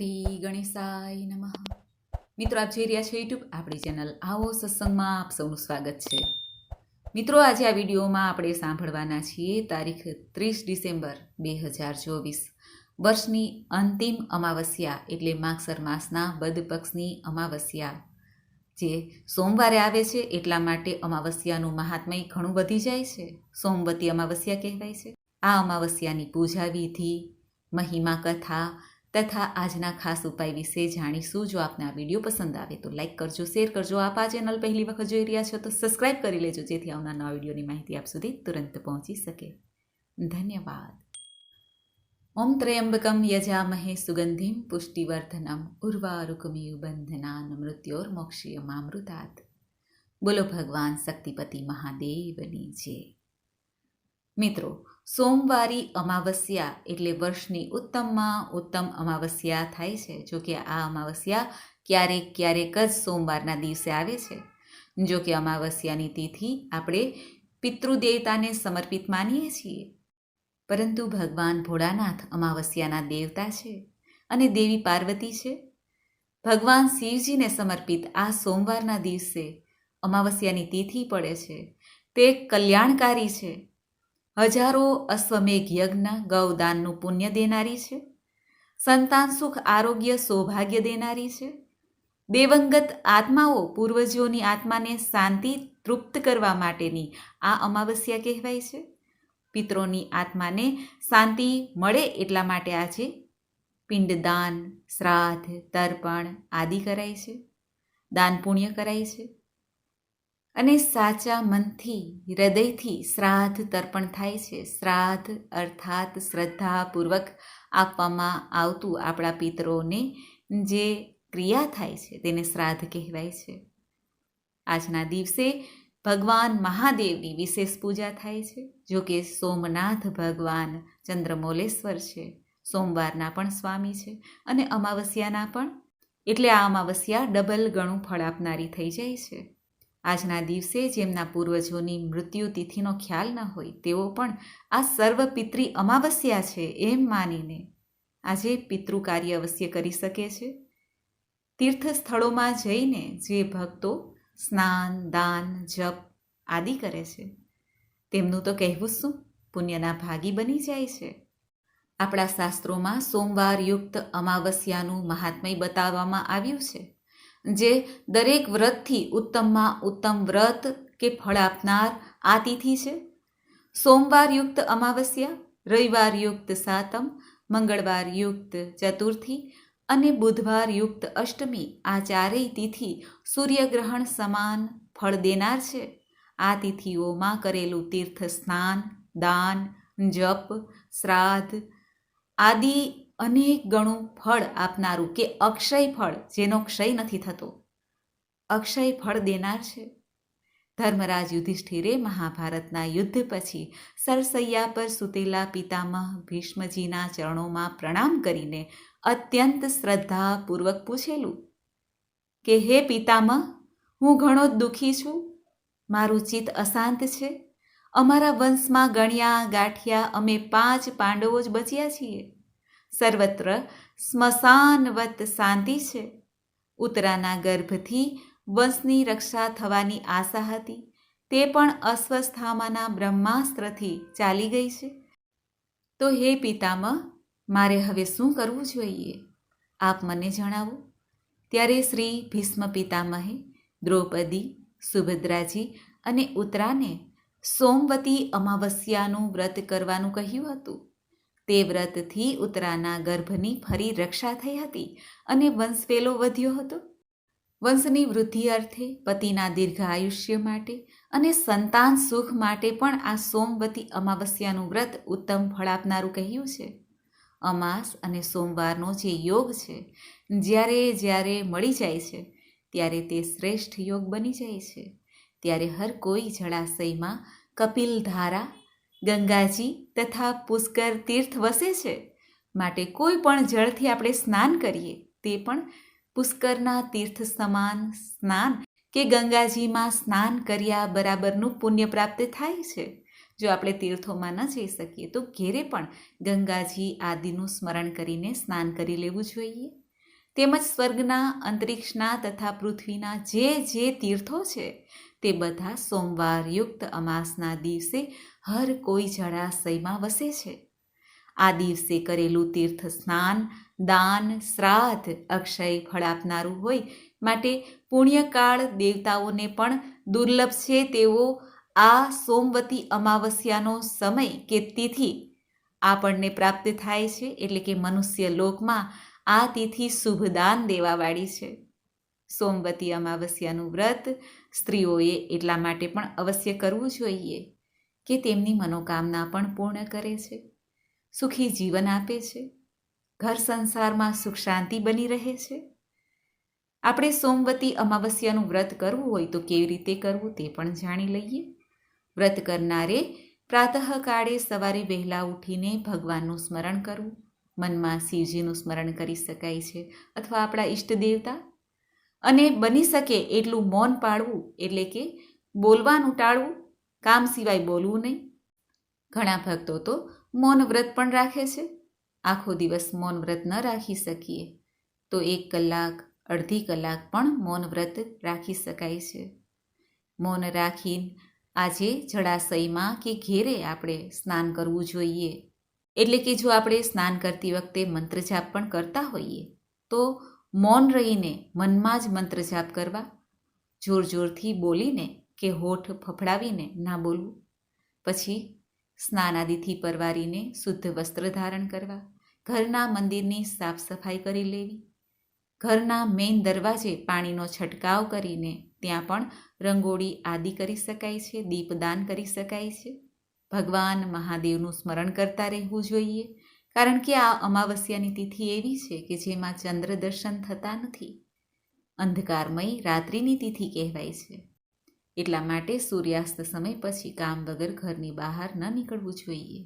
શ્રી ગણેશાય નમઃ. મિત્રો, આપ જોઈ રહ્યા છો યુટ્યુબ આપણી ચેનલ આવો સત્સંગમાં આપ સૌનું સ્વાગત છે. મિત્રો, આજે આ વિડીયોમાં આપણે સાંભળવાના છીએ તારીખ 30 ડિસેમ્બર 2024 વર્ષની અંતિમ અમાવસ્યા એટલે માગસર માસના બદ પક્ષની અમાવસ્યા જે સોમવારે આવે છે. એટલા માટે અમાવસ્યાનું મહાત્મ્ય ઘણું વધી જાય છે. સોમવતી અમાવસ્યા કહેવાય છે. આ અમાવસ્યાની પૂજા વિધિ, મહિમા કથા તથા આજના ખાસ ઉપાય વિશે જાણીશું. જો આપને આ વિડીયો પસંદ આવે તો લાઇક કરજો, શેર કરજો. આપ આ ચેનલ પહેલી વખત જોઈ રહ્યા છો તો સબસ્ક્રાઇબ કરી લેજો, જેથી આવનાર નવા વિડીયોની માહિતી આપ સુધી તુરંત પહોંચી શકે. ધન્યવાદ. ઓમ ત્રયંબકમ યજામહે સુગંધિમ પુષ્ટિવર્ધનમ ઉર્વારુકમિવ બંધનાન મૃત્યોર્મોક્ષીયમામૃતાત. બોલો ભગવાન શક્તિપતિ મહાદેવની જય. મિત્રો, સોમવારી અમાવસ્યા એટલે વર્ષની ઉત્તમમાં ઉત્તમ અમાવસ્યા થાય છે. જો કે આ અમાવસ્યા ક્યારેક ક્યારેક જ સોમવારના દિવસે આવે છે. જો કે અમાવસ્યાની તિથિ આપણે પિતૃદેવતાને સમર્પિત માનીએ છીએ, પરંતુ ભગવાન ભોળાનાથ અમાવસ્યાના દેવતા છે અને દેવી પાર્વતી છે. ભગવાન શિવજીને સમર્પિત આ સોમવારના દિવસે અમાવસ્યાની તિથિ પડે છે તે કલ્યાણકારી છે. હજારો અશ્વમેઘ યજ્ઞ ગૌદાનનું પુણ્ય દેનારી છે. સંતાન સુખ, આરોગ્ય, સૌભાગ્ય દેનારી છે. દેવંગત આત્માઓ પૂર્વજોની આત્માને શાંતિ તૃપ્ત કરવા માટેની આ અમાવસ્યા કહેવાય છે. પિતરોની આત્માને શાંતિ મળે એટલા માટે આજે પિંડદાન, શ્રાદ્ધ, તર્પણ આદિ કરાય છે. દાન પુણ્ય કરાય છે અને સાચા મનથી, હૃદયથી શ્રાદ્ધ તર્પણ થાય છે. શ્રાદ્ધ અર્થાત શ્રદ્ધાપૂર્વક આપવામાં આવતું આપણા પિતરોને જે ક્રિયા થાય છે તેને શ્રાદ્ધ કહેવાય છે. આજના દિવસે ભગવાન મહાદેવની વિશેષ પૂજા થાય છે. જો કે સોમનાથ ભગવાન ચંદ્રમૌલેશ્વર છે, સોમવારના પણ સ્વામી છે અને અમાવસ્યાના પણ. એટલે આ અમાવસ્યા ડબલ ગણું ફળ આપનારી થઈ જાય છે. આજના દિવસે જેમના પૂર્વજોની મૃત્યુ તિથિનો ખ્યાલ ન હોય તેઓ પણ આ સર્વપિતૃ અમાવસ્યા છે એમ માનીને આજે પિતૃ કાર્ય અવશ્ય કરી શકે છે. તીર્થ સ્થળોમાં જઈને જે ભક્તો સ્નાન, દાન, જપ આદિ કરે છે તેમનું તો કહેવું શું, પુણ્યના ભાગી બની જાય છે. આપણા શાસ્ત્રોમાં સોમવારયુક્ત અમાવસ્યાનું મહાત્મ્ય બતાવવામાં આવ્યું છે, જે દરેક વ્રતથી ઉત્તમમાં ઉત્તમ વ્રત કે ફળ આપનાર આ તિથિ છે. સોમવારયુક્ત અમાવસ્યા, રવિવારયુક્ત સાતમ, મંગળવારયુક્ત ચતુર્થી અને બુધવારયુક્ત અષ્ટમી આ ચારેય તિથિ સૂર્યગ્રહણ સમાન ફળ દેનાર છે. આ તિથિઓમાં કરેલું તીર્થ સ્નાન, દાન, જપ, શ્રાદ્ધ આદિ અનેક ગણું ફળ આપનારું કે અક્ષય ફળ, જેનો ક્ષય નથી થતો, અક્ષય ફળ દેનાર છે. ધર્મરાજ યુધિષ્ઠિરે મહાભારતના યુદ્ધ પછી સરસૈયા પર સૂતેલા પિતામહ ભીષ્મજીના ચરણોમાં પ્રણામ કરીને અત્યંત શ્રદ્ધાપૂર્વક પૂછેલું કે હે પિતામહ, હું ઘણો દુઃખી છું, મારું ચિત્ત અશાંત છે. અમારા વંશમાં ગણ્યા ગાંઠ્યા અમે 5 પાંડવો જ બચ્યા છીએ. સર્વત્ર સ્મશાનવત શાંતિ છે. ઉત્તરાના ગર્ભથી વંશની રક્ષા થવાની આશા હતી, તે પણ અસ્વસ્થામાના બ્રહ્માસ્ત્રથી ચાલી ગઈ છે. તો હે પિતામહ, મારે હવે શું કરવું જોઈએ, આપ મને જણાવો. ત્યારે શ્રી ભીષ્મ પિતામહે દ્રૌપદી, સુભદ્રાજી અને ઉત્તરાને સોમવતી અમાવસ્યાનું વ્રત કરવાનું કહ્યું હતું. તે વ્રતથી ઉત્તરાના ગર્ભની ફરી રક્ષા થઈ હતી અને વંશવેલો વધ્યો હતો. વંશની વૃદ્ધિ અર્થે, પતિના દીર્ઘ આયુષ્ય માટે અને સંતાન સુખ માટે પણ આ સોમવતી અમાવસ્યાનું વ્રત ઉત્તમ ફળ આપનારું કહ્યું છે. અમાસ અને સોમવારનો જે યોગ છે, જ્યારે જ્યારે મળી જાય છે ત્યારે તે શ્રેષ્ઠ યોગ બની જાય છે. ત્યારે હર કોઈ જળાશયમાં કપિલધારા, ગંગાજી તથા પુષ્કર તીર્થ વસે છે. માટે કોઈ પણ જળથી આપણે સ્નાન કરીએ તે પણ પુષ્કરના તીર્થ સમાન સ્નાન કે ગંગાજીમાં સ્નાન કર્યા બરાબરનું પુણ્ય પ્રાપ્ત થાય છે. જો આપણે તીર્થોમાં ન જઈ શકીએ તો ઘેરે પણ ગંગાજી આદિનું સ્મરણ કરીને સ્નાન કરી લેવું જોઈએ. તેમજ સ્વર્ગના, અંતરિક્ષના તથા પૃથ્વીના જે તીર્થો છે તે બધા સોમવારયુક્ત અમાસના દિવસે હર કોઈ જળાશયમાં વસે છે. આ દિવસે કરેલું તીર્થ સ્નાન, દાન, શ્રાદ્ધ અક્ષય ફળ આપનારું હોય માટે પુણ્યકાળ દેવતાઓને પણ દુર્લભ છે તેવો આ સોમવતી અમાવસ્યાનો સમય કે તિથિ આપણને પ્રાપ્ત થાય છે. એટલે કે મનુષ્ય લોકમાં આ તિથિ શુભદાન દેવાવાળી છે. સોમવતી અમાવસ્યાનું વ્રત સ્ત્રીઓએ એટલા માટે પણ અવશ્ય કરવું જોઈએ કે તેમની મનોકામના પણ પૂર્ણ કરે છે, સુખી જીવન આપે છે, ઘર સંસારમાં સુખ શાંતિ બની રહે છે. આપણે સોમવતી અમાવસ્યાનું વ્રત કરવું હોય તો કેવી રીતે કરવું તે પણ જાણી લઈએ. વ્રત કરનારે પ્રાતઃકાળે સવારે વહેલા ઉઠીને ભગવાનનું સ્મરણ કરવું. મનમાં શિવજીનું સ્મરણ કરી શકાય છે અથવા આપણા ઈષ્ટ દેવતા, અને બની શકે એટલું મૌન પાળવું, એટલે કે બોલવાનું ટાળવું, કામ સિવાય બોલવું નહીં. ઘણા ભક્તો તો મૌન વ્રત પણ રાખે છે. આખો દિવસ મૌન વ્રત ન રાખી શકીએ તો 1 કલાક, અડધી કલાક પણ મૌન વ્રત રાખી શકાય છે. મૌન રાખીને આજે જળાશયમાં કે ઘેરે આપણે સ્નાન કરવું જોઈએ. એટલે કે જો આપણે સ્નાન કરતી વખતે મંત્ર જાપ પણ કરતા હોઈએ તો મૌન રહીને મનમાં જ મંત્ર જાપ કરવા, જોર જોરથી બોલીને કે હોઠ ફફડાવીને ના બોલવું. પછી સ્નાન આદિથી પરવારીને શુદ્ધ વસ્ત્ર ધારણ કરવા, ઘરના મંદિરની સાફ સફાઈ કરી લેવી, ઘરના મેઇન દરવાજે પાણીનો છંટકાવ કરીને ત્યાં પણ રંગોળી આદિ કરી શકાય છે, દીપદાન કરી શકાય છે. ભગવાન મહાદેવનું સ્મરણ કરતા રહેવું જોઈએ, કારણ કે આ અમાવસ્યાની તિથિ એવી છે કે જેમાં ચંદ્ર દર્શન થતા નથી. અંધકારમય રાત્રિની તિથિ કહેવાય છે. એટલા માટે સૂર્યાસ્ત સમય પછી કામ વગર ઘરની બહાર ન નીકળવું જોઈએ.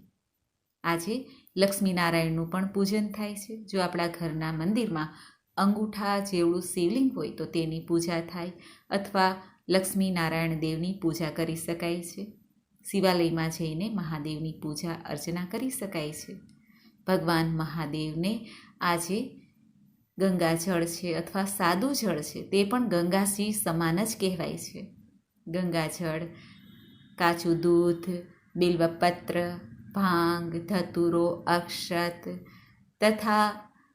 આજે લક્ષ્મીનારાયણનું પણ પૂજન થાય છે. જો આપણા ઘરના મંદિરમાં અંગૂઠા જેવડું શિવલિંગ હોય તો તેની પૂજા થાય, અથવા લક્ષ્મીનારાયણ દેવની પૂજા કરી શકાય છે. શિવાલયમાં જઈને મહાદેવની પૂજા અર્ચના કરી શકાય છે. ભગવાન મહાદેવને આજે ગંગાજળ છે અથવા સાદું જળ છે તે પણ ગંગાજી સમાન જ કહેવાય છે. ગંગાજળ, કાચું દૂધ, બિલ્વપત્ર, ભાંગ, ધતુરો, અક્ષત તથા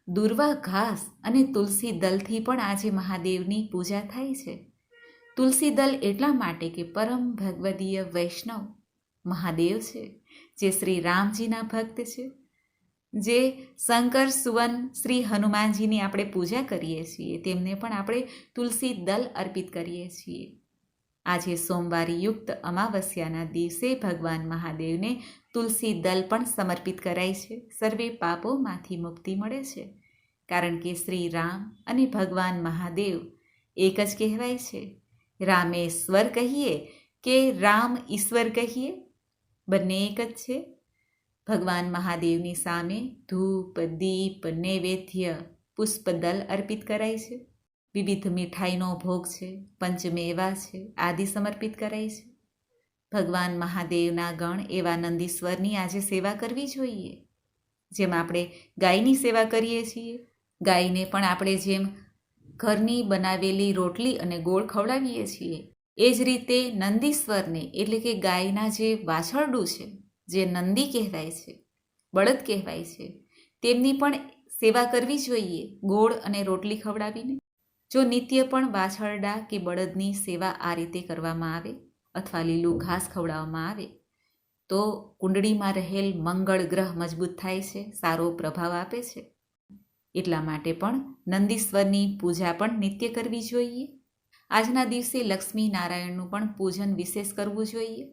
દુર્વા ઘાસ અને તુલસી દલથી પણ આજે મહાદેવની પૂજા થાય છે. તુલસી દલ એટલા માટે કે પરમ ભગવદીય વૈષ્ણવ મહાદેવ છે, જે શ્રી રામજીના ભક્ત છે, જે શંકર સુવન શ્રી હનુમાનજીની આપણે પૂજા કરીએ છીએ, તેમને પણ આપણે તુલસી દલ અર્પિત કરીએ છીએ. આજે સોમવારી યુક્ત અમાવસ્યાના દિવસે ભગવાન મહાદેવને તુલસી દલ પણ સમર્પિત કરાય છે. સર્વે પાપોમાંથી મુક્તિ મળે છે, કારણ કે શ્રી રામ અને ભગવાન મહાદેવ એક જ કહેવાય છે. રામેશ્વર કહીએ કે રામ ઈશ્વર કહીએ, બંને એક જ છે. ભગવાન મહાદેવની સામે ધૂપ, દીપ, નૈવેદ્ય, પુષ્પદલ અર્પિત કરાય છે. વિવિધ મીઠાઈનો ભોગ છે, પંચમેવા છે, આદિ સમર્પિત કરાય છે. ભગવાન મહાદેવના ગણ એવા નંદીશ્વરની આજે સેવા કરવી જોઈએ. જેમ આપણે ગાયની સેવા કરીએ છીએ, ગાયને પણ આપણે જેમ ઘરની બનાવેલી રોટલી અને ગોળ ખવડાવીએ છીએ, એ જ રીતે નંદીશ્વરને એટલે કે ગાયના જે વાછરડું છે, જે નંદી કહેવાય છે, બળદ કહેવાય છે, તેમની પણ સેવા કરવી જોઈએ ગોળ અને રોટલી ખવડાવીને. જો નિત્ય પણ વાછરડા કે બળદની સેવા આ રીતે કરવામાં આવે અથવા લીલું ઘાસ ખવડાવવામાં આવે તો કુંડળીમાં રહેલ મંગળ ગ્રહ મજબૂત થાય છે, સારો પ્રભાવ આપે છે. એટલા માટે પણ નંદીશ્વરની પૂજા પણ નિત્ય કરવી જોઈએ. આજના દિવસે લક્ષ્મી નારાયણનું પણ પૂજન વિશેષ કરવું જોઈએ.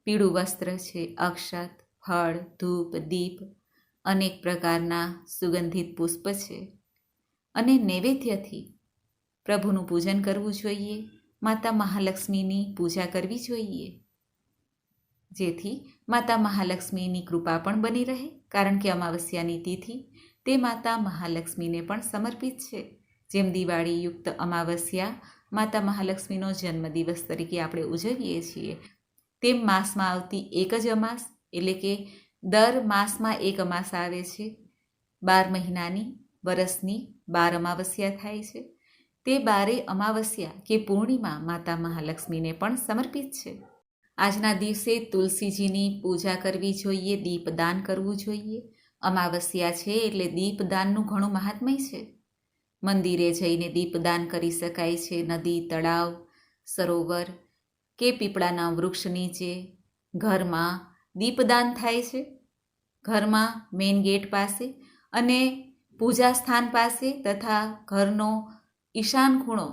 પીળું વસ્ત્ર છે, અક્ષત, ફળ, ધૂપ, દીપ, અનેક પ્રકારના સુગંધિત પુષ્પ છે અને નૈવેદ્યથી પ્રભુનું પૂજન કરવું જોઈએ. માતા મહાલક્ષ્મીની પૂજા કરવી જોઈએ, જેથી માતા મહાલક્ષ્મીની કૃપા પણ બની રહે, કારણ કે અમાવસ્યાની તિથિ તે માતા મહાલક્ષ્મીને પણ સમર્પિત છે. જેમ દિવાળી યુક્ત અમાવસ્યા માતા મહાલક્ષ્મીનો જન્મદિવસ તરીકે આપણે ઉજવીએ છીએ, તેમ માસમાં આવતી એક જ અમાસ, એટલે કે દર માસમાં એક અમાસ આવે છે 12 મહિનાની, વરસની 12 અમાવસ્યા થાય છે. તે 12 અમાવસ્યા કે પૂર્ણિમા માતા મહાલક્ષ્મીને પણ સમર્પિત છે. આજના દિવસે તુલસીજીની પૂજા કરવી જોઈએ, દીપદાન કરવું જોઈએ. અમાવસ્યા છે એટલે દીપદાનનું ઘણું મહાત્મ્ય છે. મંદિરે જઈને દીપદાન કરી શકાય છે. નદી, તળાવ, સરોવર કે પીપળાના વૃક્ષ નીચે, ઘરમાં દીપદાન થાય છે. ઘરમાં મેઇન ગેટ પાસે અને પૂજા સ્થાન પાસે તથા ઘરનો ઈશાન ખૂણો,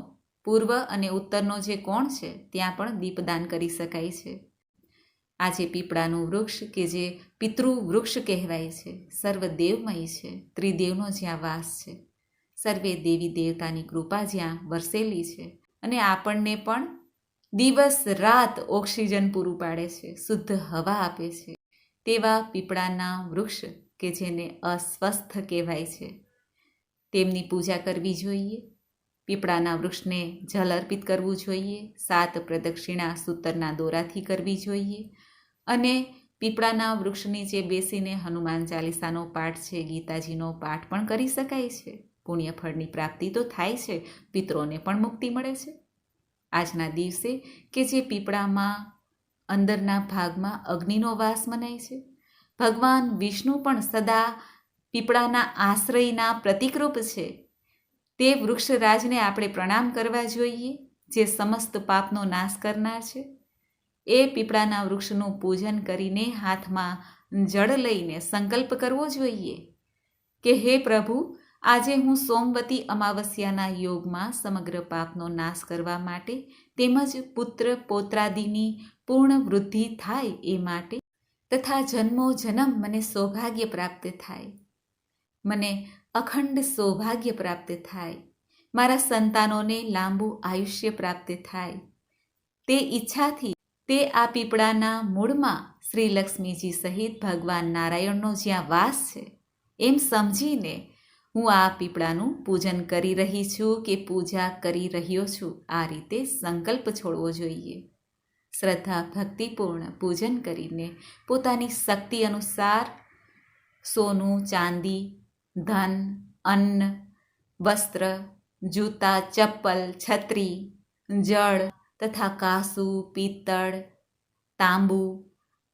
પૂર્વ અને ઉત્તરનો જે કોણ છે ત્યાં પણ દીપદાન કરી શકાય છે. આજે પીપળાનું વૃક્ષ કે જે પિતૃ વૃક્ષ કહેવાય છે, સર્વદેવમય છે, ત્રિદેવનો જ્યાં વાસ છે, સર્વે દેવી દેવતાની કૃપા જ્યાં વરસેલી છે અને આપણને પણ દિવસ રાત ઓક્સિજન પૂરું પાડે છે, શુદ્ધ હવા આપે છે, તેવા પીપળાના વૃક્ષ કે જેને અસ્વસ્થ કહેવાય છે તેમની પૂજા કરવી જોઈએ. પીપળાના વૃક્ષને જલ અર્પિત કરવું જોઈએ. 7 પ્રદક્ષિણા સૂતરના દોરાથી કરવી જોઈએ અને પીપળાના વૃક્ષ નીચે બેસીને હનુમાન ચાલીસાનો પાઠ છે, ગીતાજીનો પાઠ પણ કરી શકાય છે. પુણ્યફળની પ્રાપ્તિ તો થાય છે, પિતરોને પણ મુક્તિ મળે છે. આજના દિવસે કે જે પીપળામાં અંદરના ભાગમાં અગ્નિનો વાસ મનાય છે, ભગવાન વિષ્ણુ પણ સદા પીપળાના આશ્રયના પ્રતિકરૂપ છે. તે વૃક્ષરાજને આપણે પ્રણામ કરવા જોઈએ, જે સમસ્ત પાપનો નાશ કરનાર છે. એ પીપળાના વૃક્ષનું પૂજન કરીને હાથમાં જળ લઈને સંકલ્પ કરવો જોઈએ કે હે પ્રભુ, આજે હું સોમવતી અમાવસ્યાના યોગમાં સમગ્ર પાપનો નાશ કરવા માટે તેમજ પુત્ર પૌત્રાદિની પૂર્ણ વૃદ્ધિ થાય એ માટે તથા જન્મો જન્મ મને સૌભાગ્ય પ્રાપ્ત થાય, મને અખંડ સૌભાગ્ય પ્રાપ્ત થાય, મારા સંતાનોને લાંબુ આયુષ્ય પ્રાપ્ત થાય, તે ઈચ્છાથી તે આ પીપળાના મૂળમાં શ્રી લક્ષ્મીજી સહિત ભગવાન નારાયણનો જ્યાં વાસ છે એમ સમજીને હું આ પીપળાનું પૂજન કરી રહી છું કે પૂજા કરી રહ્યો છું, આ રીતે સંકલ્પ છોડવો જોઈએ. શ્રદ્ધા ભક્તિપૂર્ણ પૂજન કરીને પોતાની શક્તિ અનુસાર સોનું, ચાંદી, ધન, અન્ન, વસ્ત્ર, જૂતા, ચપ્પલ, છત્રી, જળ તથા કાસુ, પિત્તળ, તાંબુ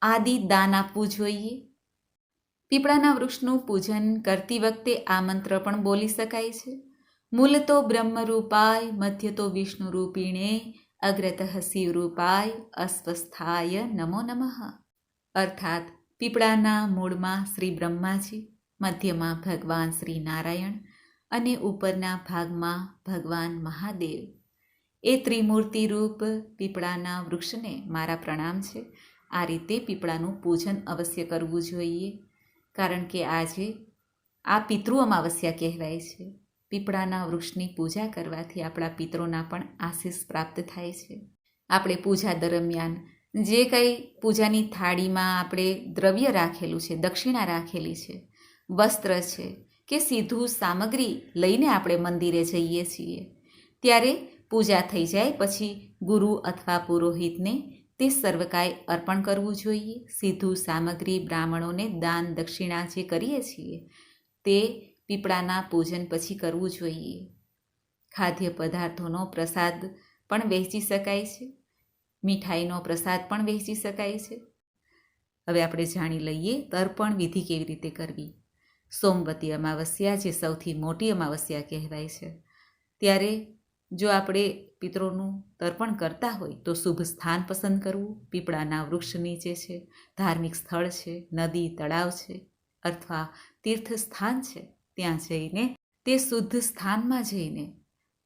આદિ દાન આપવું જોઈએ. પીપળાના વૃક્ષનું પૂજન કરતી વખતે આ મંત્ર પણ બોલી શકાય છે. મૂલ તો બ્રહ્મરૂપાય, મધ્ય તો વિષ્ણુરૂપિણે, અગ્રતઃ શિવરૂપાય, અસ્વસ્થાય નમો નમઃ. અર્થાત પીપળાના મૂળમાં શ્રી બ્રહ્માજી, મધ્યમાં ભગવાન શ્રી નારાયણ અને ઉપરના ભાગમાં ભગવાન મહાદેવ. એ ત્રિમૂર્તિ રૂપ પીપળાના વૃક્ષને મારા પ્રણામ છે. આ રીતે પીપળાનું પૂજન અવશ્ય કરવું જોઈએ, કારણ કે આજે આ પિતૃ અમાવસ્યા કહેવાય છે. પીપળાના વૃક્ષની પૂજા કરવાથી આપણા પિતરોના પણ આશીષ પ્રાપ્ત થાય છે. આપણે પૂજા દરમિયાન જે કંઈ પૂજાની થાળીમાં આપણે દ્રવ્ય રાખેલું છે, દક્ષિણા રાખેલી છે, વસ્ત્ર છે કે સીધું સામગ્રી લઈને આપણે મંદિરે જઈએ છીએ, ત્યારે પૂજા થઈ જાય પછી ગુરુ અથવા પુરોહિતને તે સર્વકાય અર્પણ કરવું જોઈએ. સીધું સામગ્રી બ્રાહ્મણોને દાન દક્ષિણા જે કરીએ છીએ તે પીપળાના પૂજન પછી કરવું જોઈએ. ખાદ્ય પદાર્થોનો પ્રસાદ પણ વહેંચી શકાય છે, મીઠાઈનો પ્રસાદ પણ વહેંચી શકાય છે. હવે આપણે જાણી લઈએ તર્પણ વિધિ કેવી રીતે કરવી. સોમવતી અમાવસ્યા જે સૌથી મોટી અમાવસ્યા કહેવાય છે, ત્યારે જો આપણે પિતરોનું તર્પણ કરતા હોય તો શુભ સ્થાન પસંદ કરવું. પીપળાના વૃક્ષ નીચે છે, ધાર્મિક સ્થળ છે, નદી, તળાવ છે અથવા તીર્થ સ્થાન છે, ત્યાં જઈને તે શુદ્ધ સ્થાનમાં જઈને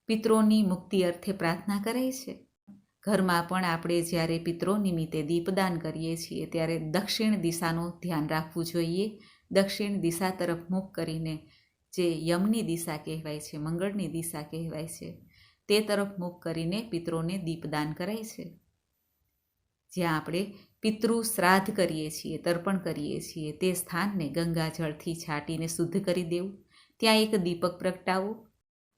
પિતરોની મુક્તિ અર્થે પ્રાર્થના કરાય છે. ઘરમાં પણ આપણે જ્યારે પિતરો નિમિત્તે દીપદાન કરીએ છીએ ત્યારે દક્ષિણ દિશાનું ધ્યાન રાખવું જોઈએ. દક્ષિણ દિશા તરફ મુખ કરીને, જે યમની દિશા કહેવાય છે, મંગળની દિશા કહેવાય છે, તે તરફ મુખ કરીને પિતરોને દીપદાન કરાય છે. જ્યાં આપણે પિતૃ શ્રાદ્ધ કરીએ છીએ, તર્પણ કરીએ છીએ, તે સ્થાનને ગંગાજળથી છાંટીને શુદ્ધ કરી દેવું. ત્યાં એક દીપક પ્રગટાવો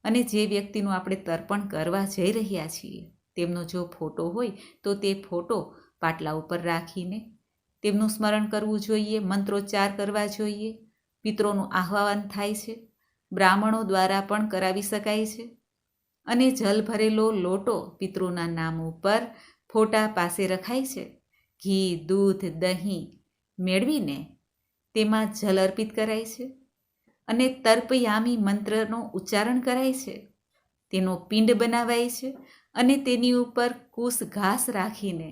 અને જે વ્યક્તિનું આપણે તર્પણ કરવા જઈ રહ્યા છીએ તેમનો જો ફોટો હોય તો તે ફોટો પાટલા ઉપર રાખીને તેમનું સ્મરણ કરવું જોઈએ, મંત્રોચ્ચાર કરવા જોઈએ. પિતરોનું આહ્વાન થાય છે બ્રાહ્મણો દ્વારા પણ કરાવી શકાય છે. અને જલ ભરેલો લોટો પિતૃના નામ ઉપર ફોટા પાસે રખાય છે. ઘી, દૂધ, દહીં મેળવીને તેમાં જલ અર્પિત કરાય છે અને તર્પયામી મંત્રનો ઉચ્ચારણ કરાય છે. તેનો પિંડ બનાવાય છે અને તેની ઉપર કુશ ઘાસ રાખીને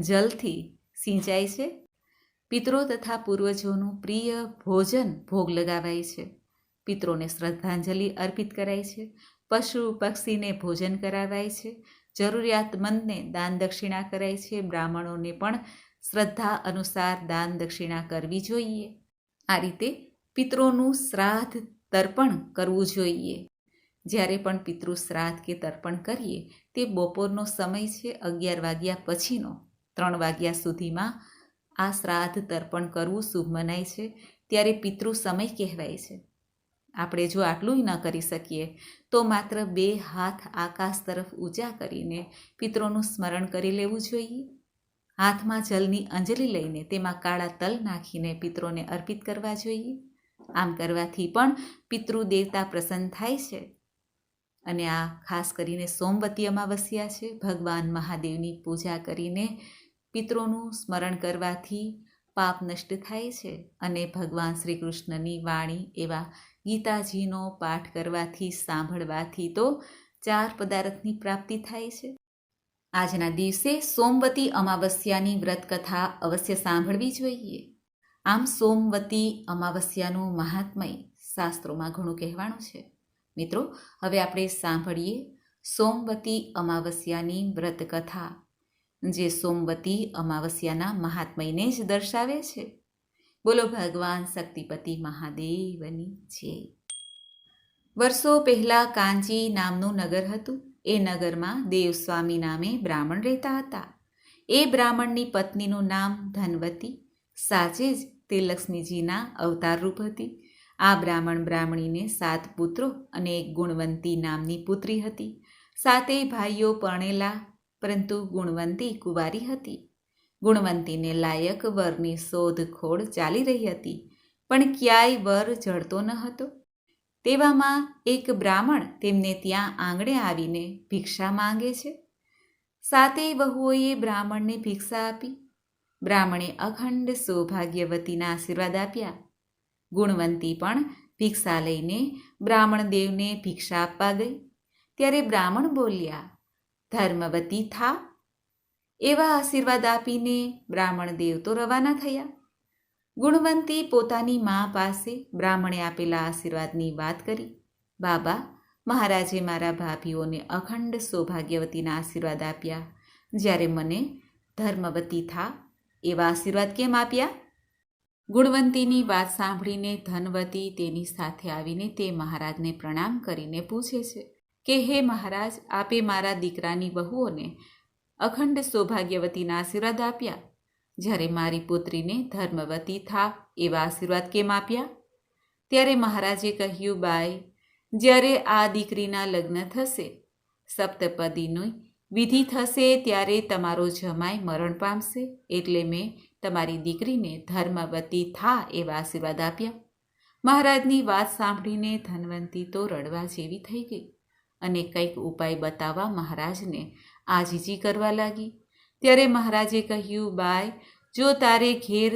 જલથી સિંચાય છે. પિતરો તથા પૂર્વજોનું પ્રિય ભોજન ભોગ લગાવાય છે. પિતરોને શ્રદ્ધાંજલિ અર્પિત કરાય છે. પશુ પક્ષીને ભોજન કરાવાય છે. જરૂરિયાતમંદને દાન દક્ષિણા કરાય છે. બ્રાહ્મણોને પણ શ્રદ્ધા અનુસાર દાન દક્ષિણા કરવી જોઈએ. આ રીતે પિતરોનું શ્રાદ્ધ તર્પણ કરવું જોઈએ. જ્યારે પણ પિતૃ શ્રાદ્ધ કે તર્પણ કરીએ તે બપોરનો સમય છે, 11 વાગ્યા પછીનો. 3 વાગ્યા સુધીમાં આ શ્રાદ્ધ તર્પણ કરવું શુભ મનાય છે. ત્યારે પિતૃ સમય કહેવાય છે. આપણે જો આટલું ન કરી શકીએ તો માત્ર 2 હાથ આકાશ તરફ ઊંચા કરીને પિતરોનું સ્મરણ કરી લેવું જોઈએ. હાથમાં જલની અંજલિ લઈને તેમાં કાળા તલ નાખીને પિતરોને અર્પિત કરવા જોઈએ. આમ કરવાથી પણ પિતૃ દેવતા પ્રસન્ન થાય છે. અને આ ખાસ કરીને સોમવતી અમાવસ્યા છે. ભગવાન મહાદેવની પૂજા કરીને પિતરોનું સ્મરણ કરવાથી પાપ નષ્ટ થાય છે અને ભગવાન શ્રી કૃષ્ણની વાણી એવા ગીતાજીનો પાઠ કરવાથી, સાંભળવાથી તો 4 પદાર્થની પ્રાપ્તિ થાય છે. આજના દિવસે સોમવતી અમાવસ્યાની વ્રત કથા અવશ્ય સાંભળવી જોઈએ. આમ સોમવતી અમાવસ્યાનું મહાત્મય શાસ્ત્રોમાં ઘણું કહેવાનું છે. મિત્રો, હવે આપણે સાંભળીએ સોમવતી અમાવસ્યાની વ્રત કથા, જે સોમવતી અમાવસ્યાના મહાત્મયને જ દર્શાવે છે. બોલો ભગવાન શક્તિપતિ મહાદેવની જય. વર્ષો પહેલા કાંચી નામનું નગર હતું. એ નગરમાં દેવસ્વામી નામે બ્રાહ્મણ રહેતા હતા. એ બ્રાહ્મણની પત્નીનું નામ ધનવતી. સાચે જ તે લક્ષ્મીજીના અવતારરૂપ હતી. આ બ્રાહ્મણ બ્રાહ્મણીને 7 પુત્રો અને એક ગુણવંતી નામની પુત્રી હતી. 7 ભાઈઓ પરણેલા, પરંતુ ગુણવંતી કુંવારી હતી. ગુણવંતીને લાયક વરની શોધખોળ ચાલી રહી હતી, પણ ક્યાંય વર જળતો ન હતો. તેવામાં એક બ્રાહ્મણ તેમને ત્યાં આંગણે આવીને ભિક્ષા માંગે છે. 7 વહુઓએ બ્રાહ્મણને ભિક્ષા આપી. બ્રાહ્મણે અખંડ સૌભાગ્યવતીના આશીર્વાદ આપ્યા. ગુણવંતી પણ ભિક્ષા લઈને બ્રાહ્મણ દેવને ભિક્ષા આપવા ગઈ. ત્યારે બ્રાહ્મણ બોલ્યા, ધર્મવતી થા. એવા આશીર્વાદ આપીને બ્રાહ્મણ દેવ તો રવાના થયા. ગુણવંતી પોતાની મા પાસે બ્રાહ્મણે આપેલા આશીર્વાદની વાત કરી. બાબા, મહારાજે મારા ભાભીઓને અખંડ સૌભાગ્યવતીના આશીર્વાદ આપ્યા, જ્યારે મને ધર્મવતી થા એવા આશીર્વાદ કેમ આપ્યા? ગુણવંતીની વાત સાંભળીને ધનવતી તેની સાથે આવીને તે મહારાજને પ્રણામ કરીને પૂછે છે કે, હે મહારાજ, આપે મારા દીકરાની વહુઓને અખંડ સૌભાગ્યવતીના આશીર્વાદ આપ્યા, જ્યારે મારી પુત્રીને ધર્મવતી થા એવા આશીર્વાદ કેમ આપ્યા? ત્યારે મહારાજે કહ્યું, બાઈ, જ્યારે આ દીકરીના લગ્ન થશે, સપ્તપદીની વિધિ થશે, ત્યારે તમારો જમાઈ મરણ પામશે, એટલે મેં તમારી દીકરીને ધર્મવતી થા એવા આશીર્વાદ આપ્યા. મહારાજની વાત સાંભળીને ધનવંતી તો રડવા જેવી થઈ ગઈ અને કંઈક ઉપાય બતાવવા મહારાજને આજીજી કરવા લાગી. ત્યારે મહારાજે કહ્યું, બાઈ, જો તારે ઘેર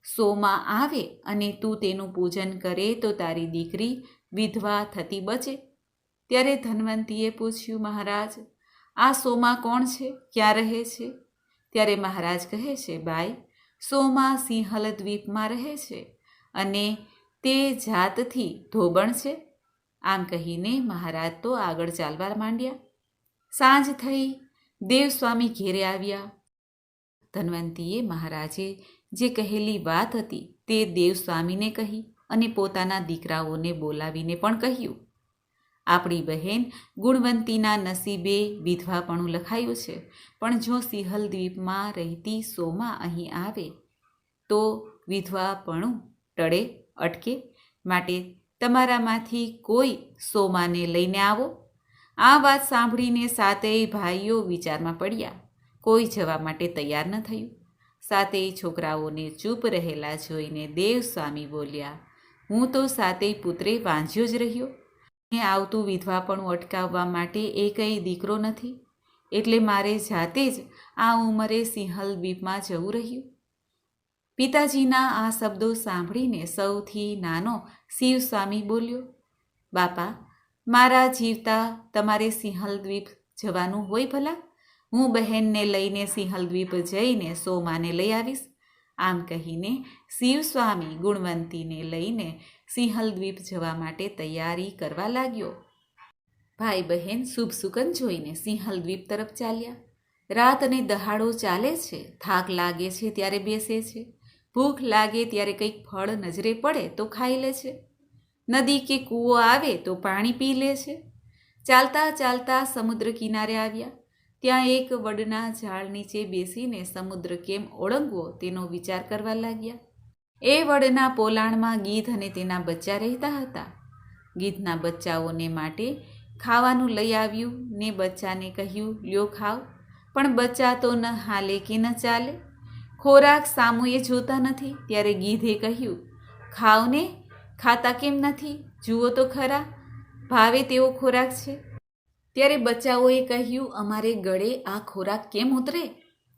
સોમાં આવે અને તું તેનું પૂજન કરે તો તારી દીકરી વિધવા થતી બચે. ત્યારે ધનવંતીએ પૂછ્યું, મહારાજ, આ સોમાં કોણ છે? ક્યાં રહે છે? ત્યારે મહારાજ કહે છે, બાઈ, સોમાં સિંહલ દ્વીપમાં રહે છે અને તે જાતથી ધોબણ છે. આમ કહીને મહારાજ તો આગળ ચાલવા માંડ્યા. સાંજ થઈ. દેવસ્વામી ઘેરે આવ્યા. ધનવંતીએ મહારાજે જે કહેલી વાત હતી તે દેવસ્વામીને કહી અને પોતાના દીકરાઓને બોલાવીને પણ કહ્યું, આપણી બહેન ગુણવંતીના નસીબે વિધવાપણું લખાયું છે, પણ જો સિંહલ દ્વીપમાં રહેતી સોમાં અહીં આવે તો વિધવાપણું ટળે, અટકે. માટે તમારામાંથી કોઈ સોમાને લઈને આવો. આ વાત સાંભળીને 7 ભાઈઓ વિચારમાં પડ્યા. કોઈ જવા માટે તૈયાર ન થયું. 7 છોકરાઓને ચૂપ રહેલા જોઈને દેવસ્વામી બોલ્યા, હું તો સાતેય પુત્રે વાંઝ્યો જ રહ્યો. એ આવતું વિધવાપણું અટકાવવા માટે એકય દીકરો નથી, એટલે મારે જાતે જ આ ઉંમરે સિંહલ દ્વીપમાં જવું રહ્યું. પિતાજીના આ શબ્દો સાંભળીને સૌથી નાનો શિવસ્વામી બોલ્યો, બાપા, મારા જીવતા તમારે સિંહલ દ્વીપ જવાનું હોય ભલા? હું બહેનને લઈને સિંહલ દ્વીપ જઈને સોમાને લઈ આવીશ. આમ કહીને શિવસ્વામી ગુણવંતીને લઈને સિંહલ દ્વીપ જવા માટે તૈયારી કરવા લાગ્યો. ભાઈ બહેન શુભ સુકન જોઈને સિંહલ દ્વીપ તરફ ચાલ્યા. રાત અને દહાડો ચાલે છે. થાક લાગે છે ત્યારે બેસે છે. ભૂખ લાગે ત્યારે કંઈક ફળ નજરે પડે તો ખાઈ લે છે. નદી કે કૂવો આવે તો પાણી પી લે છે. ચાલતા ચાલતા સમુદ્ર કિનારે આવ્યા. ત્યાં એક વડના ઝાડ નીચે બેસીને સમુદ્ર કેમ ઓળંગવો તેનો વિચાર કરવા લાગ્યા. એ વડના પોલાણમાં ગીધ અને તેના બચ્ચા રહેતા હતા. ગીધના બચ્ચાઓને માટે ખાવાનું લઈ આવ્યું ને બચ્ચાને કહ્યું, લ્યો ખાવ. પણ બચ્ચા તો ન હાલે કે ન ચાલે. ખોરાક સામુએ જોતા નથી. ત્યારે ગીધે કહ્યું, ખાવ ને, ખાતા કેમ નથી? જુઓ તો ખરા, ભાવે તેવો ખોરાક છે. ત્યારે બચ્ચાઓએ કહ્યું, અમારે ગળે આ ખોરાક કેમ ઉતરે?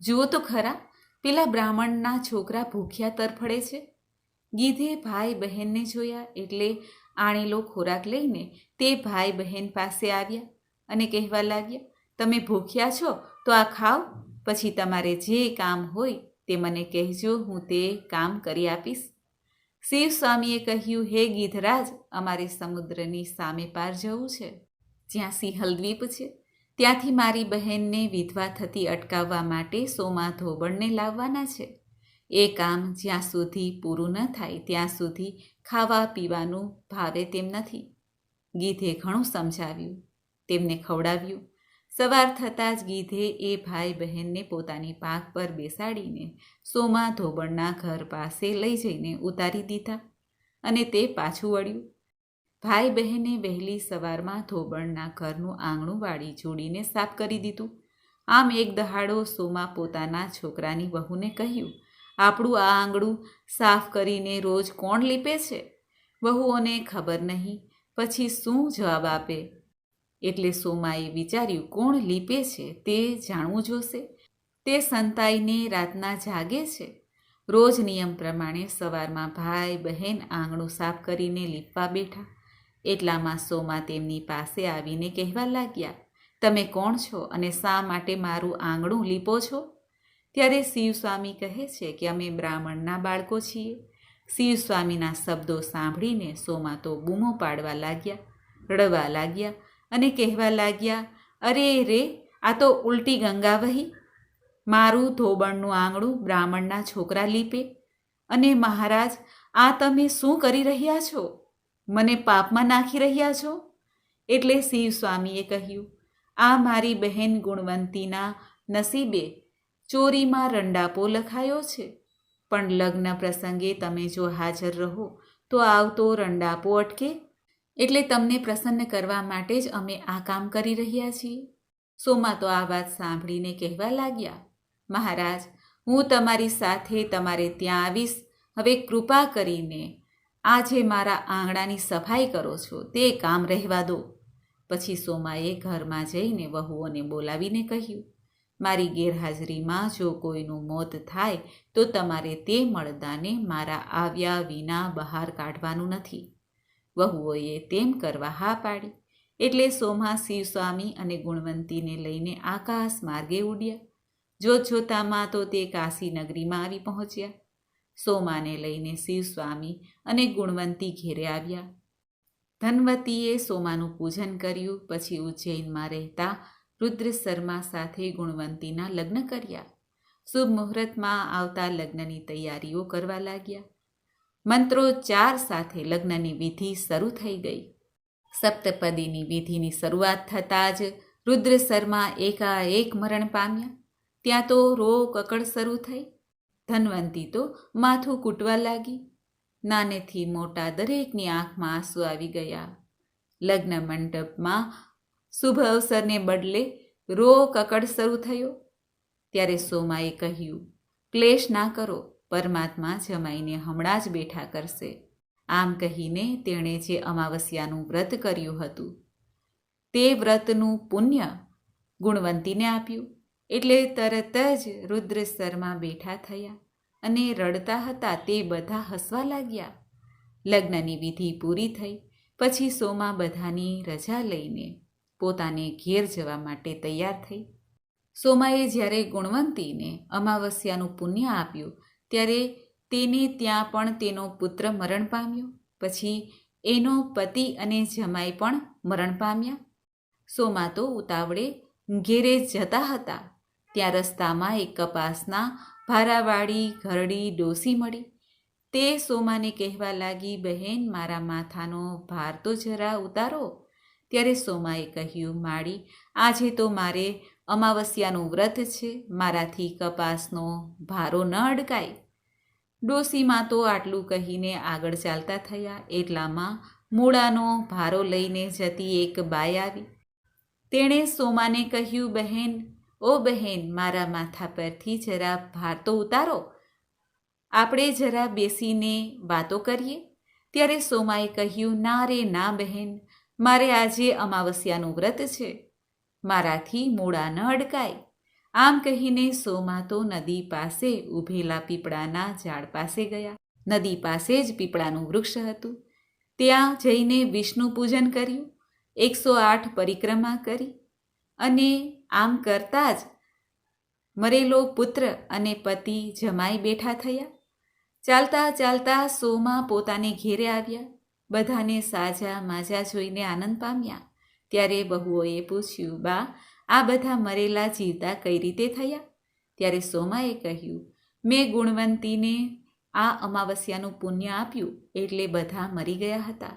જુઓ તો ખરા, પેલા બ્રાહ્મણના છોકરા ભૂખ્યા તરફડે છે. ગીધે ભાઈ બહેનને જોયા એટલે આણેલો ખોરાક લઈને તે ભાઈ બહેન પાસે આવ્યા અને કહેવા લાગ્યા, તમે ભૂખ્યા છો તો આ ખાઓ, પછી તમારે જે કામ હોય તે મને કહેજો, હું તે કામ કરી આપીશ. શિવસ્વામીએ કહ્યું, હે ગીધરાજ, અમારે સમુદ્રની સામે પાર જવું છે, જ્યાં સિંહલ દ્વીપ છે. ત્યાંથી મારી બહેનને વિધવા થતી અટકાવવા માટે સોમા ધોબણને લાવવાના છે. એ કામ જ્યાં સુધી પૂરું ન થાય ત્યાં સુધી ખાવા પીવાનું ભાવે તેમ નથી. ગીધે ઘણું સમજાવ્યું, તેમને ખવડાવ્યું. સવાર થતાં જ ગીધે એ ભાઈ બહેનને પોતાની પાક પર બેસાડીને સોમા ધોબણના ઘર પાસે લઈ જઈને ઉતારી દીધા અને તે પાછું વળ્યું. ભાઈ બહેને વહેલી સવારમાં ધોબણના ઘરનું આંગણું વાળી જોડીને સાફ કરી દીધું. આમ એક દહાડો સોમા પોતાના છોકરાની વહુને કહ્યું, આપણું આ આંગણું સાફ કરીને રોજ કોણ લીપે છે? વહુઓને ખબર નહીં, પછી શું જવાબ આપે. એટલે સોમાએ વિચાર્યું, કોણ લીપે છે તે જાણવું જોશે. તે સંતાઈને રાતના જાગે છે. રોજ નિયમ પ્રમાણે સવારમાં ભાઈ બહેન આંગણું સાફ કરીને લીપવા બેઠા. એટલામાં સોમા તેમની પાસે આવીને કહેવા લાગ્યા, તમે કોણ છો અને શા માટે મારું આંગણું લીપો છો? ત્યારે શિવસ્વામી કહે છે કે અમે બ્રાહ્મણના બાળકો છીએ. શિવસ્વામીના શબ્દો સાંભળીને સોમા તો બૂમો પાડવા લાગ્યા, રડવા લાગ્યા અને કહેવા લાગ્યા, અરે રે, આ તો ઉલટી ગંગા વહી. મારું ધોબણનું આંગણું બ્રાહ્મણના છોકરા લીપે. અને મહારાજ, આ તમે શું કરી રહ્યા છો? મને પાપમાં નાખી રહ્યા છો? એટલે શિવસ્વામીએ કહ્યું, આ મારી બહેન ગુણવંતીના નસીબે ચોરીમાં રંડાપો લખાયો છે. પણ લગ્ન પ્રસંગે તમે જો હાજર રહો તો આવતો રંડાપો અટકે. એટલે તમને પ્રસન્ન કરવા માટે જ અમે આ કામ કરી રહ્યા છીએ. સોમા તો આ વાત સાંભળીને કહેવા લાગ્યા, મહારાજ, હું તમારી સાથે તમારે ત્યાં આવીશ. હવે કૃપા કરીને આ જે મારા આંગણાની સફાઈ કરો છો તે કામ રહેવા દો. પછી સોમાએ ઘરમાં જઈને વહુઓને બોલાવીને કહ્યું, મારી ગેરહાજરીમાં જો કોઈનું મોત થાય તો તમારે તે મળદાને મારા આવ્યા વિના બહાર કાઢવાનું નથી. વહુઓએ તેમ કરવા હા પાડી. એટલે સોમા શિવસ્વામી અને ગુણવંતીને લઈને આકાશ માર્ગે ઉડ્યા. જોતજોતામાં તો તે કાશી નગરીમાં આવી પહોંચ્યા. સોમાને લઈને શિવસ્વામી અને ગુણવંતી ઘેરે આવ્યા. ધનવતીએ સોમાનું પૂજન કર્યું. પછી ઉજ્જૈનમાં રહેતા રુદ્ર શર્મા સાથે ગુણવંતીના લગ્ન કર્યા. શુભ મુહૂર્તમાં આવતા લગ્નની તૈયારીઓ કરવા લાગ્યા. મંત્રોચ્ચાર સાથે લગ્નની વિધિ શરૂ થઈ ગઈ. સપ્તપદીની વિધિની શરૂઆત થતાં જ રુદ્ર શર્મા એકાએક મરણ પામ્યા. ત્યાં તો રો કકડ શરૂ થઈ. ધનવંતી તો માથું કૂટવા લાગી. નાનેથી મોટા દરેકની આંખમાં આંસુ આવી ગયા. લગ્ન મંડપમાં શુભ અવસરને બદલે રો કકડ શરૂ થયો. ત્યારે સોમાએ કહ્યું, ક્લેશ ના કરો, પરમાત્મા જમાઈને હમણાં જ બેઠા કરશે. આમ કહીને તેણે જે અમાવસ્યાનું વ્રત કર્યું હતું તે વ્રતનું પુણ્ય ગુણવંતીને આપ્યું. એટલે તરત જ રુદ્ર સ્તરમાં બેઠા થયા અને રડતા હતા તે બધા હસવા લાગ્યા. લગ્નની વિધિ પૂરી થઈ પછી સોમા બધાની રજા લઈને પોતાને ઘેર જવા માટે તૈયાર થઈ. સોમાએ જ્યારે ગુણવંતીને અમાવસ્યાનું પુણ્ય આપ્યું ત્યારે તેને ત્યાં પણ તેનો પુત્ર મરણ પામ્યો. પછી એનો પતિ અને જમાઈ પણ મરણ પામ્યા. સોમા તો ઉતાવળે ઘેરે જતા હતા ત્યાં રસ્તામાં એક કપાસના ભારાવાળી ઘરડી ડોસી મળી. તે સોમાને કહેવા લાગી, બહેન, મારા માથાનો ભાર તો જરા ઉતારો. ત્યારે સોમાએ કહ્યું, માળી, આજે તો મારે અમાવસ્યાનું વ્રત છે, મારાથી કપાસનો ભારો ન અડકાય. ડોસીમાં તો આટલું કહીને આગળ ચાલતા થયા. એટલામાં મૂળાનો ભારો લઈને જતી એક બાઈ આવી. તેણે સોમાને કહ્યું, બહેન, ઓ બહેન, મારા માથા પરથી જરા ભાર તો ઉતારો, આપણે જરા બેસીને વાતો કરીએ. ત્યારે સોમાએ કહ્યું, ના રે ના બહેન, મારે આજે અમાવસ્યાનું વ્રત છે, મારાથી મૂળા ન અડકાય. આમ કહીને સોમા તો નદી પાસે ઊભેલા પીપળાના ઝાડ પાસે ગયા. નદી પાસે જ પીપળાનું વૃક્ષ હતું. ત્યાં જઈને વિષ્ણુ પૂજન કર્યું, 108 પરિક્રમા કરી અને આમ કરતાં જ મરેલો પુત્ર અને પતિ જમાઈ બેઠા થયા. ચાલતા ચાલતા સોમા પોતાને ઘેરે આવ્યા. બધાને સાજા માજા જોઈને આનંદ પામ્યા. ત્યારે બહુઓએ પૂછ્યું, બા, આ બધા મરેલા જીવતા કઈ રીતે થયા? ત્યારે સોમાએ કહ્યું, મેં ગુણવંતીને આ અમાવસ્યાનું પુણ્ય આપ્યું એટલે બધા મરી ગયા હતા.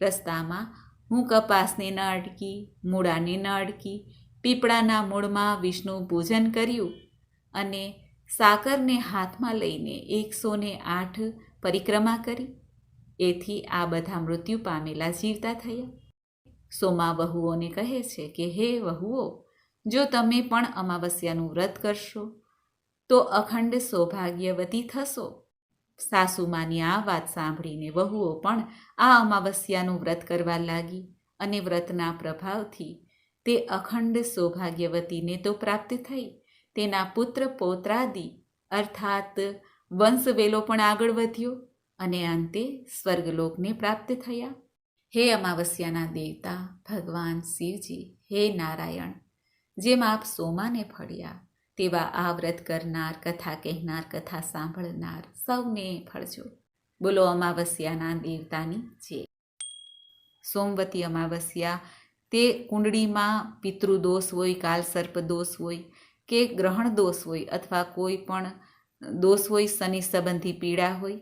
રસ્તામાં હું કપાસને ન અડકી, મૂળાને ન અડકી, પીપળાના મૂળમાં વિષ્ણુ પૂજન કર્યું અને સાકરને હાથમાં લઈને 108 પરિક્રમા કરી. એથી આ બધા મૃત્યુ પામેલા જીવતા થયા. સોમા વહુઓને કહે છે કે, હે વહુઓ, જો તમે પણ અમાવસ્યાનું વ્રત કરશો તો અખંડ સૌભાગ્યવતી થશો. સાસુમાની આ વાત સાંભળીને વહુઓ પણ આ અમાવસ્યાનું વ્રત કરવા લાગી અને વ્રતના પ્રભાવથી તે અખંડ સૌભાગ્યવતીને તો પ્રાપ્ત થઈ, તેના પુત્ર પૌત્રાદિ અર્થાત વંશવેલો પણ આગળ વધ્યો અને અંતે સ્વર્ગલોકને પ્રાપ્ત થયા. હે અમાવસ્યાના દેવતા ભગવાન શિવજી, હે નારાયણ, જેમ આપ સોમાને ફળ્યા તેવા આ વ્રત કરનાર, કથા કહેનાર, કથા સાંભળનાર સૌને ફળજો. બોલો અમાવસ્યાના દેવતાની જય. સોમવતી અમાવસ્યા તે કુંડળીમાં પિતૃદોષ હોય, કાલસર્પ દોષ હોય કે ગ્રહણ દોષ હોય અથવા કોઈ પણ દોષ હોય, શનિ સંબંધી પીડા હોય,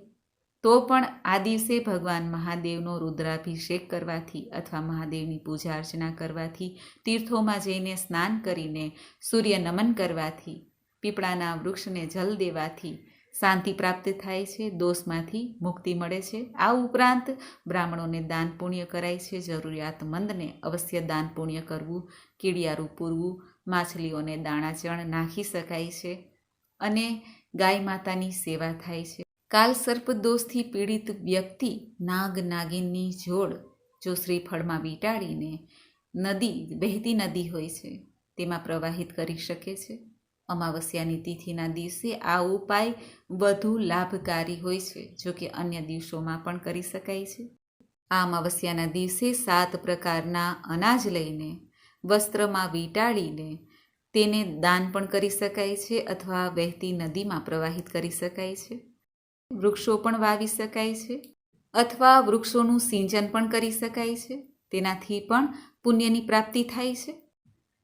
તો પણ આ દિવસે ભગવાન મહાદેવનો રુદ્રાભિષેક કરવાથી અથવા મહાદેવની પૂજા અર્ચના કરવાથી, તીર્થોમાં જઈને સ્નાન કરીને સૂર્ય નમન કરવાથી, પીપળાના વૃક્ષને જલ દેવાથી શાંતિ પ્રાપ્ત થાય છે, દોષમાંથી મુક્તિ મળે છે. આ ઉપરાંત બ્રાહ્મણોને દાન પુણ્ય કરાય છે, જરૂરિયાતમંદને અવશ્ય દાન પુણ્ય કરવું, કીડિયારું પૂરવું, માછલીઓને દાણા ચણ નાખી શકાય છે અને ગાય માતાની સેવા થાય છે. કાલ સર્પ દોષથી પીડિત વ્યક્તિ નાગ નાગિનની જોડ જો શ્રીફળમાં વીંટાળીને નદી, વહેતી નદી હોય છે, તેમાં પ્રવાહિત કરી શકે છે. અમાવસ્યાની તિથિના દિવસે આ ઉપાય વધુ લાભકારી હોય છે, જો કે અન્ય દિવસોમાં પણ કરી શકાય છે. આ અમાવસ્યાના દિવસે 7 પ્રકારના અનાજ લઈને વસ્ત્રમાં વીંટાળીને તેને દાન પણ કરી શકાય છે અથવા વહેતી નદીમાં પ્રવાહિત કરી શકાય છે. વૃક્ષો પણ વાવી શકાય છે અથવા વૃક્ષોનું સિંચન પણ કરી શકાય છે. તેનાથી પણ પુણ્યની પ્રાપ્તિ થાય છે.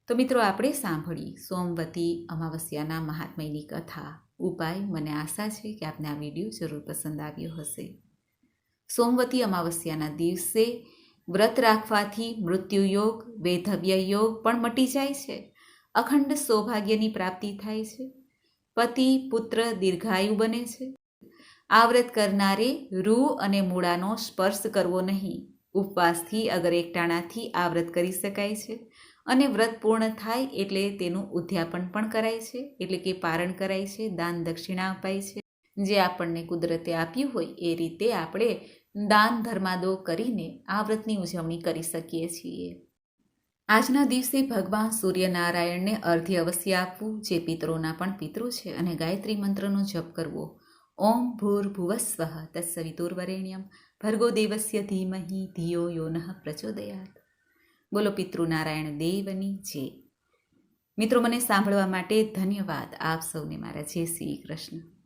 તો મિત્રો, આપણે સાંભળી સોમવતી અમાવસ્યાના મહાત્મ્યની કથા, ઉપાય. મને આશા છે કે આપને આ વિડીયો જરૂર પસંદ આવ્યો હશે. સોમવતી અમાવસ્યાના દિવસે વ્રત રાખવાથી મૃત્યુયોગ, વૈધવ્ય યોગ પણ મટી જાય છે. અખંડ સૌભાગ્યની પ્રાપ્તિ થાય છે. પતિ પુત્ર દીર્ઘાયુ બને છે. આ વ્રત કરનારે રૂ અને મૂળાનો સ્પર્શ કરવો નહીં. ઉપવાસથી અગર એકટાણાથી આ વ્રત કરી શકાય છે અને વ્રત પૂર્ણ થાય એટલે તેનું ઉદ્યાપન પણ કરાય છે, એટલે કે પારણ કરાય છે, દાન દક્ષિણા અપાય છે. જે આપણને કુદરતે આપ્યું હોય એ રીતે આપણે દાન ધર્માદો કરીને આ વ્રતની ઉજવણી કરી શકીએ છીએ. આજના દિવસે ભગવાન સૂર્યનારાયણને અર્ધ્ય અવશ્ય આપવું, જે પિતરોના પણ પિતૃ છે, અને ગાયત્રી મંત્રનો જપ કરવો. ઓમ ભૂર્ભુવસ્વઃ તત્સવિતુર્વરેણ્યમ ભર્ગો દેવસ્ય ધીમહિ ધિયો યો નઃ પ્રચોદયાત. બોલો પિતૃનારાયણ દેવની જય. મિત્રો, મને સાંભળવા માટે ધન્યવાદ. આપ સૌને મારા જય શ્રી કૃષ્ણ.